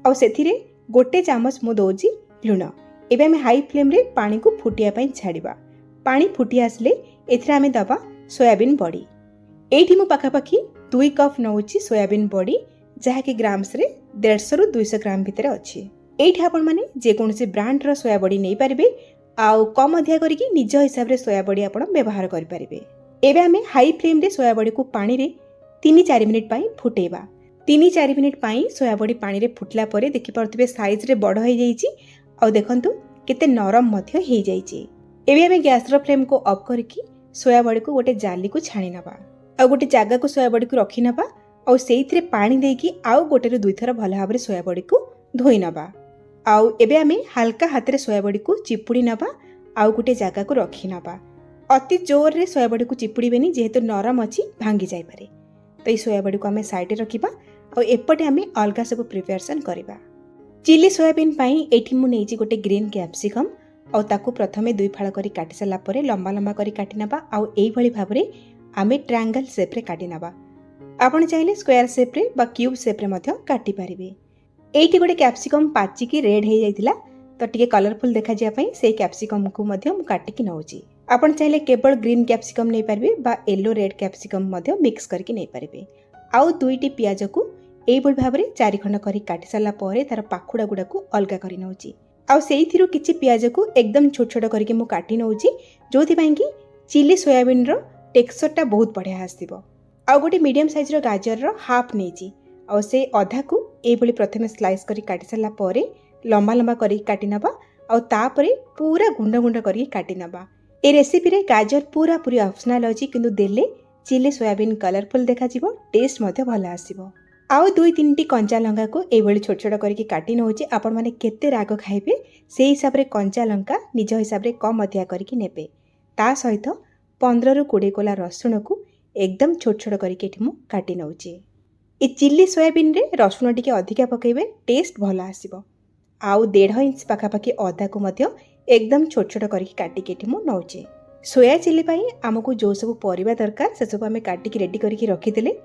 आउ सेथिरे गोटे चामच मु दौची लुण। एबे आमे हाई फ्लेम रे पानी को फुटिया पई छाड़िबा। पानी फुटी आसले एथिरे आमे दबा सोयाबीन बड़ी। एठी मु पाखापाखी 2 कप नौची सोयाबीन बड़ी, जहा कि ग्राम्स रे 150 रु 200 ग्राम भितर अछि। एठी आपण माने जे कोनोसी ब्रांड रो सोया बड़ी नै परिबे, आउ कम अधिया करिकि निज हिसाब रे सोया बड़ी आपण व्यवहार करि परिबे। एबे आमे हाई फ्लेम रे सोया बड़ी को पानी रे 3-4 मिनिट पई फुटेबा। 3-4 मिनिट पई सोया बड़ी पानी रे फुटला परे देखि परथिबे साइज रे बड़ होई जाईची, आउ देखंतु केते नरम मध्य हेई जाईची। एबे आमे गैस रो फ्लेम को ऑफ करिकि सोया बड़ी को गोटे जाली को छाणी नबा। आ गोटे जगह को सोया बड़ी को रखी नबा, आउ सेइथिरे पानी देकी आउ गोटे रे 2 थर भल भाबरे सोया बड़ी को धोई नबा। आउ एबे आमे हल्का हाथ रे सोया बड़ी को चिपुड़ी नबा, आउ गोटे जगह को रखी नबा। अति जोर रे सोया बड़ी को चिपुड़ीबेनी, जेहेतु नरम अछि भांगी जाय पारे। तो ई सोया बड़ी को आमे साइड रे रखिबा, आउ एपटे आमे अलगा सब प्रिपरेशन करिबा। चिली सोयाबीन पई एठी मु नेइची गोटे ग्रीन कैप्सिकम, आउ ताकू प्रथमे 2 फाळ करी काटि सला परे लंबा लंबा करी काटि नबा। आउ एई भली भाबरे आमे ट्रायंगल शेप रे काटि नबा। आपण चाहिले स्क्वायर शेप रे बा क्यूब शेप रे मध्य काटि पारिबे। एठी गोटे कैप्सिकम पाची की रेड हे जाइतिला, तो टिके कलरफुल देखा जिया पई सेई कैप्सिकम को मध्य मु काटि की नउची। आपण चाहिले केवल ग्रीन कैप्सिकम नै पारिबे बा येलो रेड कैप्सिकम मध्य मिक्स करके नै पारिबे। आउ 2टी पियाज को एई भली भाबरे 4 खंड करी काटि सला परे तार पाखुडा गुडा को अलगा करी नउची। आउ सेइथिरु किछि पियाज को एकदम छोट छोट करके मु काटि नउची, जोथि पई कि चिली सोयाबीन रो टेक्सचर टा बहुत बढ़िया आसीबो। आउ गोटे मीडियम साइज रो गाजर रो हाफ नेची, आउ से अधा को एई भली प्रथमे स्लाइस करी काटि सला परे लंबा लंबा करी काटि नबा, आउ तापरे पूरा गुंड गुंड करी काटि नबा। ए रेसिपी रे गाजर पूरा पूरी ऑप्शनल अछि, किंतु देले चिली सोयाबीन कलरफुल देखा जिवो, टेस्ट मध्ये भला आसीबो। आउ 2-3टी कंचा लंका को एई भली छोट छोट करके काटि नउची। आपण माने केते राग खाइबे सेई हिसाब रे कंचा लंका निज हिसाब रे कम अधिया करके नेबे। ता सहित 15 रु 20 कोला रसुण को एकदम छोट छोट करके एठी मु काटि नउची। ए चिली सोयाबीन रे रसुण टिके अधिका पकेइबे, टेस्ट भला आसीबो। आउ 1.5 इंच पाखापाखि अदा को मध्य एकदम छोट छोट करके काटि के एठी मु नउची। सोया चिली पई हमकु जो सब परिबा दरकार से सब हमें काटि के रेडी करके रखि देले।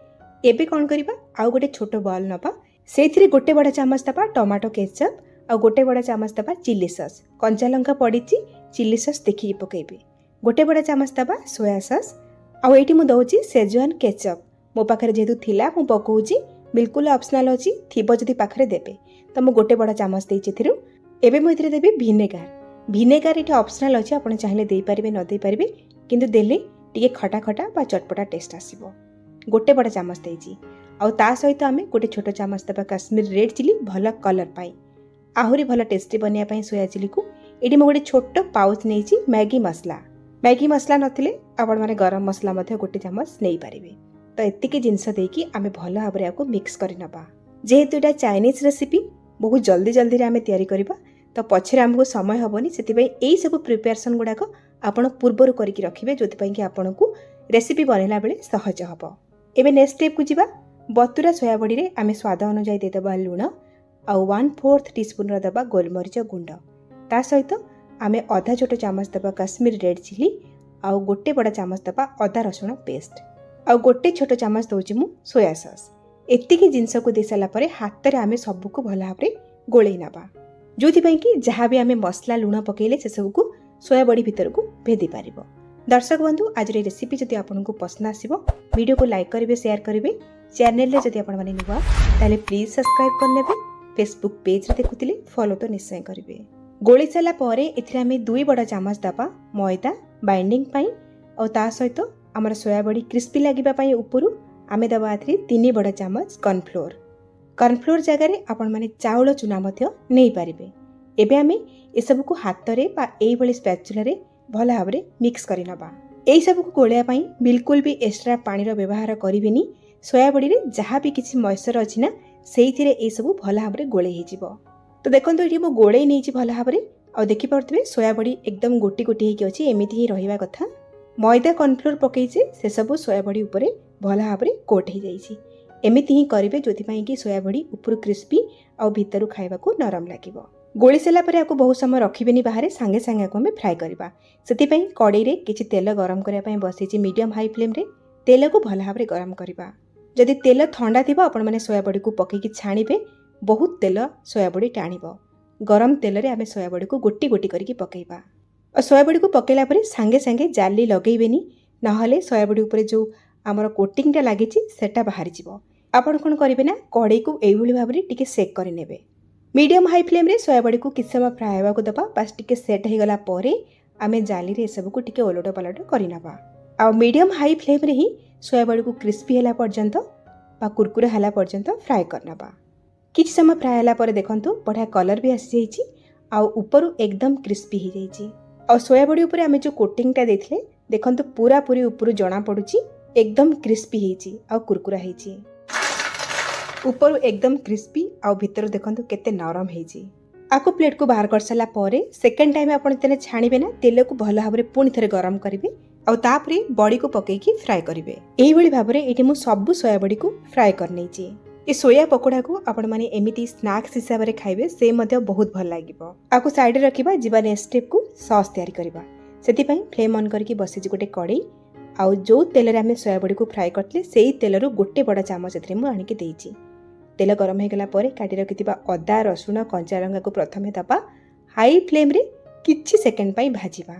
एबे कोन करिबा, आउ गोटे छोट बॉल नबा, सेथिरे गोटे बड़ा चामच दबा टमाटो केचप, आउ गोटे बड़ा चामच दबा चिली सॉस। कंचा लंका पड़ीची, चिली सॉस देखि पकेइबे। गोटे बड़ा चामच दबा सोया सॉस, आउ एठी मु दउची सेजवान केचप। मो पाखरे जेतु थिला मु पकोउची, बिल्कुल ऑप्शनल अछि, थिबो जदि पाखरे देबे। त मु गोटे बड़ा चामच देइची थिरु। एबे मु इथिरे देबी विनेगार। विनेगार एठी ऑप्शनल अछि, आपण चाहिले देई परिबे न देई परिबे, किंतु देले टिके खटा खटा बा चटपटा टेस्ट आसीबो। गोटे बड़ा चामच देइची, आउ ता सहित आमे गोटे छोट चामच दबा काश्मीर रेड चिली भला कलर पाई। आहुरी भला टेस्टी बनिया पई सोया चिली को एठी मु गोटे छोट पाउच नेइची मैगी मसला। मैगी मसला नथिले आपण माने गरम मसला मध्ये गोटे चामच नेई पारिबे। तो एतिके जिंस देकी आमे भला भाबरे आको मिक्स करि नबा। जेहेतु एटा चाइनीज रेसिपी बहुत जल्दी जल्दी रे आमे तयारी करिबा, तो पछरे हमको समय हबनी, सेति पई एई सब प्रिपरेशन गुडा को आपण पूर्वरु करके रखिबे, जोति पई कि आपण को रेसिपी बनेला बेले सहज हबो। एबे नेक्स्ट स्टेप को जिबा। बतुरा सोया बड़ी रे आमे स्वाद अनुसार दे दबा लूण, आउ 1/4 टीस्पून र दबा गोलमरिच गुंड। ता सहित आमे आधा छोट चामच दबा काश्मीर रेड चिली, आउ गोटे बड़ा चामच दबा अदा रसुण पेस्ट, आउ गोटे छोट चामच दउची मु सोया सॉस। एतिकी जिंस को दे साला परे हाथ रे आमे सब को भला भाबरे गोळेई नबा, जोथि पई कि जहां भी आमे मसला लूण पकेले से सब को सोया बड़ी भीतर को भेदी पारिबो। दर्शक बंधु, आज रे रेसिपी जदि आपनको पसंद आसीबो, वीडियो को लाइक करिवे, शेयर करिवे। चैनल रे जदि आपण माने नुवा ताले प्लीज सब्सक्राइब करनेबे। फेसबुक पेज रे देखुतिले फॉलो तो निश्चय करिवे। गोळी साला परे एथिरे आमे 2 बड़ा चामच दबा मैदा बाइंडिंग पई, और ता सहित हमर सोया बड़ी क्रिस्पी लागिबा पई उपरु आमे दबा एथिरे 3 बड़ा चामच कॉर्नफ्लोर। कॉर्नफ्लोर जगह रे आपण माने चाउल चूना मध्य नै पारिबे। एबे आमे ए सब को हाथ रे बा एई बळी स्पैचुला रे भला भाबरे मिक्स करि नबा। एई सब को गोळिया पई बिल्कुल भी एक्स्ट्रा पानी रो व्यवहार करिबेनी। सोया बड़ी रे जहाँ भी किसी मॉइस्चर अछि ना, सेइथिरे ए सब भला भाबरे गोळे हे जिवो। तो देखंतु एठी मो गोळे नै छि भला भाबरे, आ देखि परतबे सोया बड़ी एकदम गोटी गोटी हे कि अछि, एमिति ही रहिबा कथा। मैदा कॉर्नफ्लोर पकई से सब सोया बड़ी ऊपर भला भाबरे कोट हो जाइए। एमिति ही करेंगे जो कि सोया बड़ी ऊपर क्रिस्पी आ भितर खाइबा को नरम लगे। गोली सारा पर आपको बहुत समय रखिबेनी बाहर, सांगे सांगे आम फ्राए करवा। से कड़े रे किछि तेल गरम करने बसई मीडियम हाई फ्लेम रे तेल को भल भाव गरम करवा। जदि तेल ठंडा थी आपण मैंने सोया बड़ी को पकईकि छाणीबे बहुत तेल सोयाबड़ी टाणिब। गरम तेल रे आमे सोयाबड़ी को गोटी गोटी करके पकेइबा। और सोयाबड़ी को पकेला परे सांगे सांगे जाली लगेइबेनी, नहले सोयाबड़ी ऊपर जो आमर कोटिंगटा लागिछि सेटा बाहरी जिवो। आपण कोन करिवे ना कड़ाई को एई भली भाबरे टिके सेक करि नेबे। मीडियम हाई फ्लेम रे सोयाबड़ी को किछ समय फ्राई हेबा को दबा। बास टिके सेट हे गला परे आमे जाली रे सब को टिके ओलट पलट करि नबा। आ मीडियम हाई फ्लेम रे ही सोयाबड़ी को क्रिस्पी होला पर्यंत बा कुरकुरे होला पर्यंत फ्राई करनबा। किछ समय फ्राई होला परे देखंतु बढ़िया कलर भी आसी जाइछि आ ऊपर एकदम क्रिस्पी ही जाइछि। आ सोयाबड़ी ऊपर आमे जो कोटिंगटा देथिले देखंतु पूरा पूरी ऊपर जणा पडुछि एकदम क्रिस्पी हेछि आ कुरकुरा हेछि। ऊपर एकदम क्रिस्पी आ भीतर देखंतु केते नरम हेछि। आको प्लेट को बाहर कर साला परे सेकंड टाइम आपण तेले छाणीबे ना तेल को भलो भाबरे पुणी थरे गरम करिवे आ तापरे बड़ी को पकेकी फ्राई करिवे। एही भली भाबरे एठी मु सब सोयाबड़ी को फ्राई कर नेछि। ए सोया पकोड़ा को आपण माने एमिति स्नैक्स हिसाब रे खाइबे से मध्ये बहुत भल लागिबो। आको साइड रे रखिबा जिबा नेक्स्ट स्टेप को सॉस तयारी करबा। सेति पई फ्लेम ऑन करके बसिछि गोटे कड़ाई आ जो तेल रे हमें सोयाबड़ी को फ्राई करथले सेही तेल रो गोटे बड़ा चामच एथरे मु आनि के देइछि। तेल गरम हो गला परे काटी रखिथिबा अदा रसुण कंचा लंका को प्रथमे दबा हाई फ्लेम रे किछि सेकंड पई भाजिबा।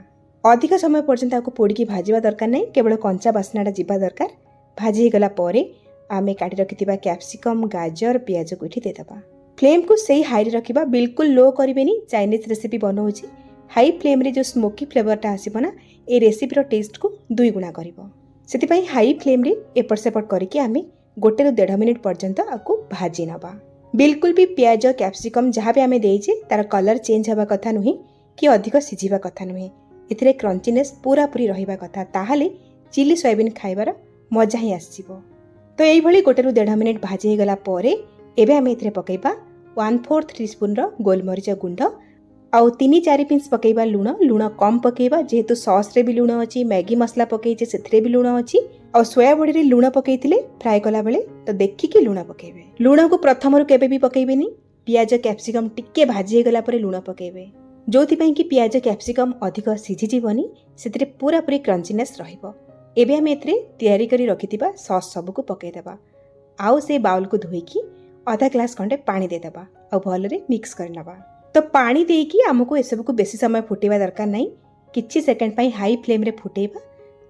अधिक समय पर्यंत आको पोड़ी भाजिबा दरकार नै, केवल कंचा बास्नाटा जिबा दरकार। भाजी गला परे आमे काटी रखिथिबा कैप्सिकम गाजर प्याज को इठी देदबा। फ्लेम को सही हाई रे रखिबा, बिल्कुल लो करिवेनी। चाइनीज रेसिपी बनौछि हाई फ्लेम रे जो स्मोकी फ्लेवरटा आसीबो ना ए रेसिपी रो टेस्ट को दुई गुणा करिवो। सेति पई हाई फ्लेम रे एपट सेपट करके आमे 1 ରୁ 1.5 मिनिट पर्यंत आको भाजी नबा। बिल्कुल भी प्याज कैप्सिकम जहाँ भी आमे देइछे तार कलर चेंज हवा कथा नुहे कि अधिक सिझिबा कथा नुहे। एथिरे क्रंचीनेस पूरा पूरी रहिबा कथा, ताहाले चिली सोयाबीन खाइबार मजा ही आसीबो। तो एई भली 1 ରୁ 1.5 मिनिट भाजी हे गला परे एबे आमे एथिरे पकेइबा 1/4 टीस्पून रो गोलमरीच गुंड आउ 3-4 पिंच पकेइबा लूण। लूण कम पकेइबा जेहेतु सॉस रे भी लूण अछि, मैगी मसला पकेइछे सेथरे भी लूण अछि आ सोयाबड़ी रे लूण पकेइथिले फ्राई कला बेले तो देखिके लूण पकेइबे। लूण को प्रथम रु केबे भी पकेइबेनी। प्याज कैप्सिकम टिके भाजी हे गला परे लूण पकेइबे, जोथि पई कि प्याज कैप्सिकम अधिक सिझि जीवनी, सेथरे पूरा पूरी क्रंचीनेस रहिबो। एबे हम एथरे तयारी करी रखिथिबा सॉस सब को पकेइ देबा। आउ से बाउल को धोइकी आधा ग्लास खंडे पानी दे देबा आ भल रे मिक्स कर नबा। तो पानी देकी हमको एसब को बेसी समय फुटेबा दरकार नहीं, किछि सेकंड पई हाई फ्लेम रे फुटेबा।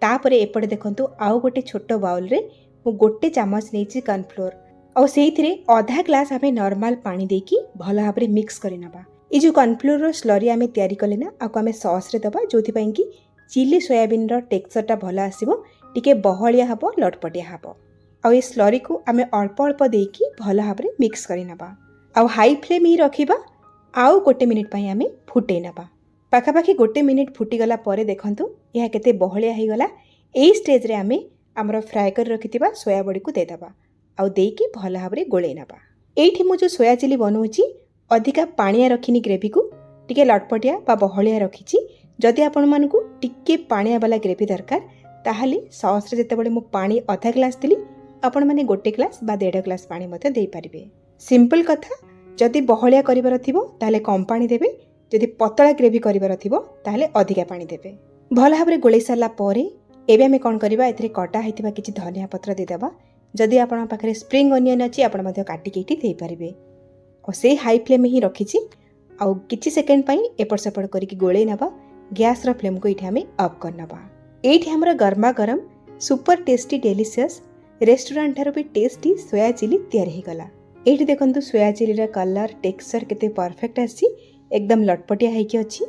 तापरे एपटे देखंतु आउ गोटे छोट बाउल रे मु गोटे चामच नेछि कॉर्नफ्लोर और सेइथिरे आधा ग्लास हमें नॉर्मल पानी देकी भल भाबरे मिक्स करि नबा। ए जो कॉर्नफ्लोर रो स्लरी हमें तयारी कले ना आको हमें सॉस रे दबा, जोथि पई कि चिली सोयाबीन रो टेक्सचरटा भल आसीबो, टिके बहलिया हबो लटपटिया हबो। आ ए स्लरी को हमें अल्प अल्प देकी भल भाबरे मिक्स करि नबा। आ हाई फ्लेम ही रखिबा। आउ 1 मिनिट पई हमें फुटे नबा। पाखापाखि 1 मिनिट फुटीगला परे देखंतु यह केते बहलिया हो गला। एई स्टेज रे आमे हमर फ्राई कर रखिथिबा सोयाबड़ी को देदबा आउ देकी भल भाबरे गोळे नबा। एठी मु जो सोया चिली बनौछि अधिका पानिया रखिनी, ग्रेवी को टिके लटपटिया बा बहलिया रखिछि। जदि आपण मानकु टिके पानिया वाला ग्रेवी दरकार ताहाले सॉस रे जेतेबळे मु पानी आधा ग्लास दिली आपण माने 1 ग्लास बा 1.5 ग्लास पानी मते देई परिबे। सिंपल कथा। जदि बहलिया करिवार थिबो ताहाले कम पानी देबे, जदि पतला ग्रेवी करिवार थिबो ताहाले अधिका पानी देबे। भल भाबरे गोळै सारला परे एबे हमें कोन करिबा, एथिरे कटा हेतिबा किछि धनिया पत्र दे देबा। जदि आपण पाखरे स्प्रिंग अनियन अछि आपण मध्ये काटि केटी देई परिबे। और से हाई फ्लेम ही रखिछि आउ किछि सेकंड पई एपट सेपट करिकि गोळै नबा। गैस रो फ्लेम को इठी हमें अफ कर नबा। एठी हमरा गरमा गरम सुपर टेस्टी डेलीशियस रेस्टोरेंट थारो भी टेस्टी सोया चिली तयार हे गला। एठी देखंतु सोया चिली रा कलर टेक्सचर केते परफेक्ट आसी, एकदम लटपटिया हेकी अछि।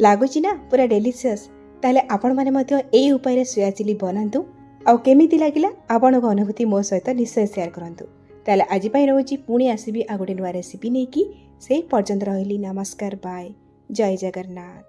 लागुछि ना पूरा डेलीशियस। ताले आपण माने मध्ये एई उपाय रे सोया चिली बनांतु आ केमिति लागिला आपण को अनुभूति मो सहित निश्चय शेयर करंतु। ताले आजि पई रहउछि, पुणी आसीबी आ गोटे नुवा रेसिपी नेकी। से पर्यंत रहिली। नमस्कार, बाय, जय जगन्नाथ।